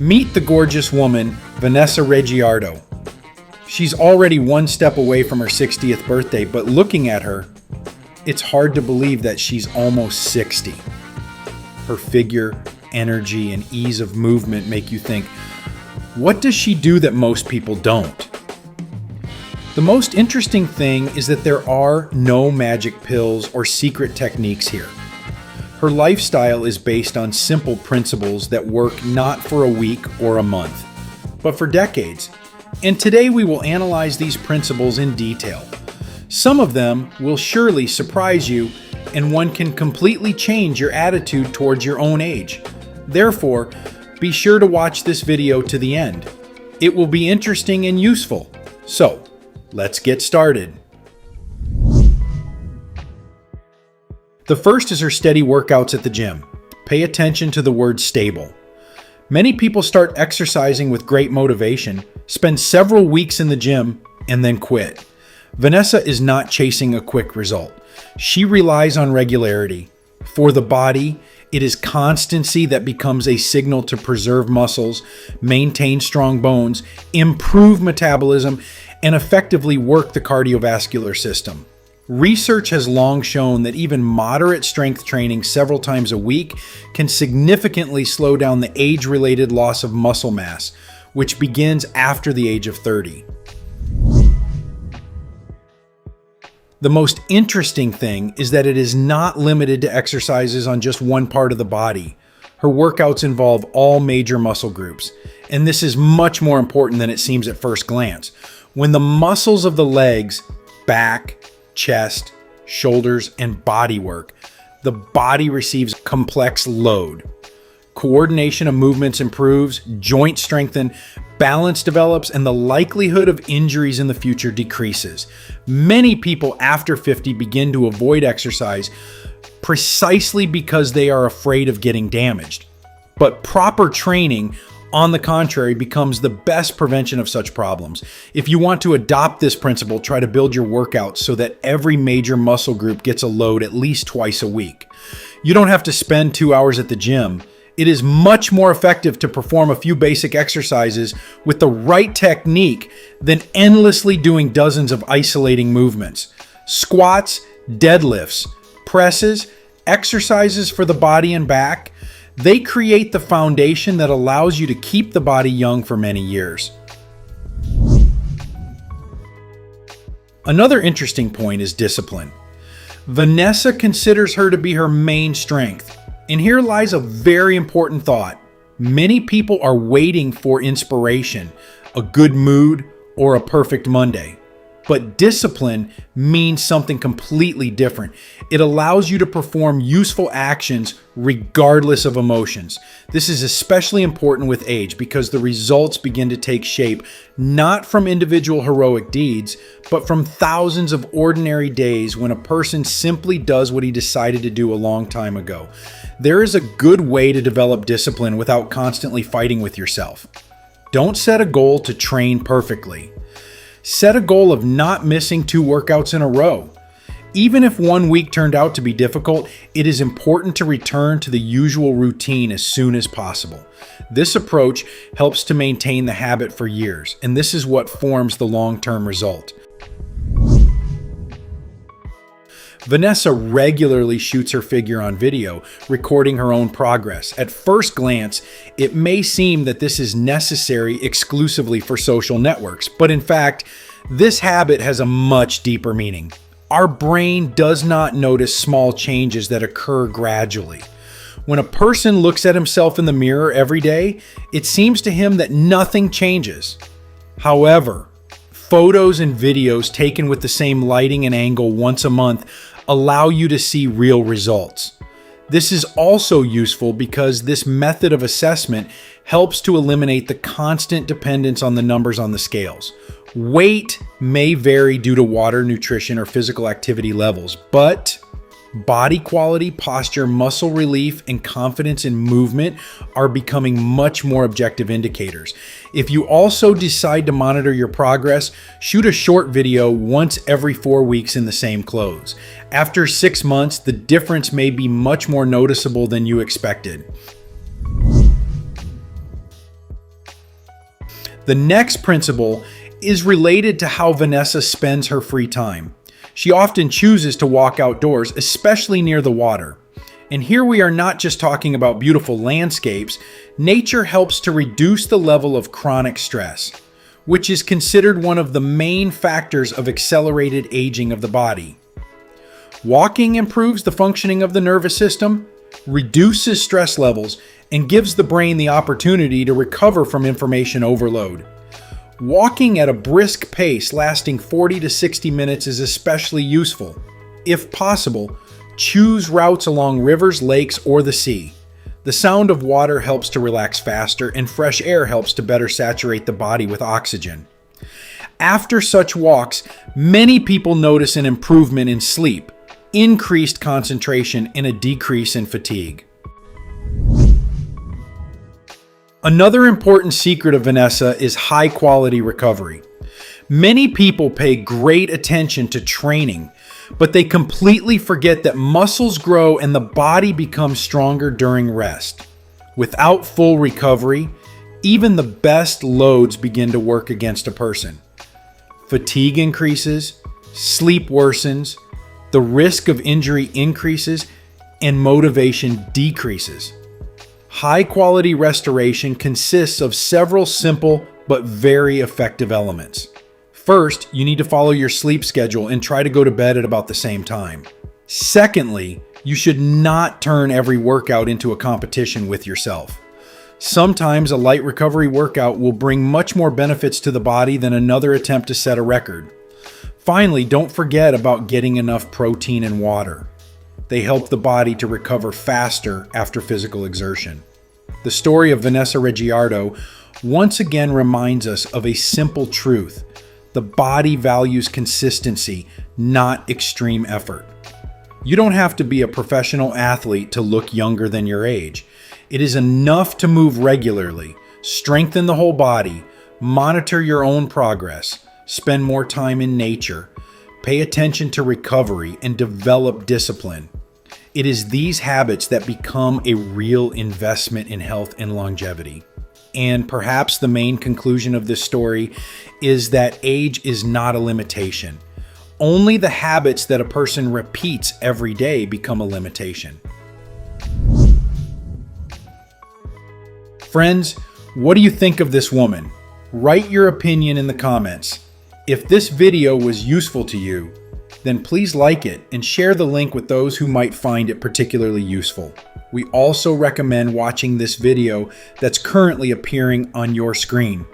Meet the gorgeous woman, Vanessa Reggiardo. She's already one step away from her 60th birthday, but looking at her, it's hard to believe that she's almost 60. Her figure, energy, and ease of movement make you think, what does she do that most people don't? The most interesting thing is that there are no magic pills or secret techniques here. Her lifestyle is based on simple principles that work not for a week or a month, but for decades. And today we will analyze these principles in detail. Some of them will surely surprise you, and one can completely change your attitude towards your own age. Therefore, be sure to watch this video to the end. It will be interesting and useful. So, let's get started. The first is her steady workouts at the gym. Pay attention to the word stable. Many people start exercising with great motivation, spend several weeks in the gym, and then quit. Vanessa is not chasing a quick result. She relies on regularity. For the body, it is constancy that becomes a signal to preserve muscles, maintain strong bones, improve metabolism, and effectively work the cardiovascular system. Research has long shown that even moderate strength training several times a week can significantly slow down the age-related loss of muscle mass, which begins after the age of 30. The most interesting thing is that it is not limited to exercises on just one part of the body. Her workouts involve all major muscle groups, and this is much more important than it seems at first glance. When the muscles of the legs, back, chest, shoulders, and body work, the body receives complex load. Coordination of movements improves, joints strengthen, balance develops, and the likelihood of injuries in the future decreases. Many people after 50 begin to avoid exercise precisely because they are afraid of getting damaged. But proper training, on the contrary, becomes the best prevention of such problems. If you want to adopt this principle, try to build your workouts so that every major muscle group gets a load at least twice a week. You don't have to spend 2 hours at the gym. It is much more effective to perform a few basic exercises with the right technique than endlessly doing dozens of isolating movements. Squats, deadlifts, presses, exercises for the body and back, they create the foundation that allows you to keep the body young for many years. Another interesting point is discipline. Vanessa considers her to be her main strength, and here lies a very important thought. Many people are waiting for inspiration, a good mood, or a perfect Monday. But discipline means something completely different. It allows you to perform useful actions regardless of emotions. This is especially important with age because the results begin to take shape not from individual heroic deeds, but from thousands of ordinary days when a person simply does what he decided to do a long time ago. There is a good way to develop discipline without constantly fighting with yourself. Don't set a goal to train perfectly. Set a goal of not missing 2 workouts in a row. Even if one week turned out to be difficult, it is important to return to the usual routine as soon as possible. This approach helps to maintain the habit for years, and this is what forms the long-term result. Vanessa regularly shoots her figure on video, recording her own progress. At first glance, it may seem that this is necessary exclusively for social networks, but in fact, this habit has a much deeper meaning. Our brain does not notice small changes that occur gradually. When a person looks at himself in the mirror every day, it seems to him that nothing changes. However, photos and videos taken with the same lighting and angle once a month allow you to see real results. This is also useful because this method of assessment helps to eliminate the constant dependence on the numbers on the scales. Weight may vary due to water, nutrition, or physical activity levels, but body quality, posture, muscle relief, and confidence in movement are becoming much more objective indicators. If you also decide to monitor your progress, shoot a short video once every 4 weeks in the same clothes. After 6 months, the difference may be much more noticeable than you expected. The next principle is related to how Vanessa spends her free time. She often chooses to walk outdoors, especially near the water. And here we are not just talking about beautiful landscapes. Nature helps to reduce the level of chronic stress, which is considered one of the main factors of accelerated aging of the body. Walking improves the functioning of the nervous system, reduces stress levels, and gives the brain the opportunity to recover from information overload. Walking at a brisk pace lasting 40 to 60 minutes is especially useful. If possible, choose routes along rivers, lakes, or the sea. The sound of water helps to relax faster, and fresh air helps to better saturate the body with oxygen. After such walks, many people notice an improvement in sleep, increased concentration, and a decrease in fatigue. Another important secret of Vanessa is high-quality recovery. Many people pay great attention to training, but they completely forget that muscles grow and the body becomes stronger during rest. Without full recovery, even the best loads begin to work against a person. Fatigue increases, sleep worsens, the risk of injury increases, and motivation decreases. High-quality restoration consists of several simple but very effective elements. First, you need to follow your sleep schedule and try to go to bed at about the same time. Secondly, you should not turn every workout into a competition with yourself. Sometimes a light recovery workout will bring much more benefits to the body than another attempt to set a record. Finally, don't forget about getting enough protein and water. They help the body to recover faster after physical exertion. The story of Vanessa Reggiardo once again reminds us of a simple truth. The body values consistency, not extreme effort. You don't have to be a professional athlete to look younger than your age. It is enough to move regularly, strengthen the whole body, monitor your own progress, spend more time in nature, pay attention to recovery, and develop discipline. It is these habits that become a real investment in health and longevity. And perhaps the main conclusion of this story is that age is not a limitation. Only the habits that a person repeats every day become a limitation. Friends, what do you think of this woman? Write your opinion in the comments. If this video was useful to you, then please like it and share the link with those who might find it particularly useful. We also recommend watching this video that's currently appearing on your screen.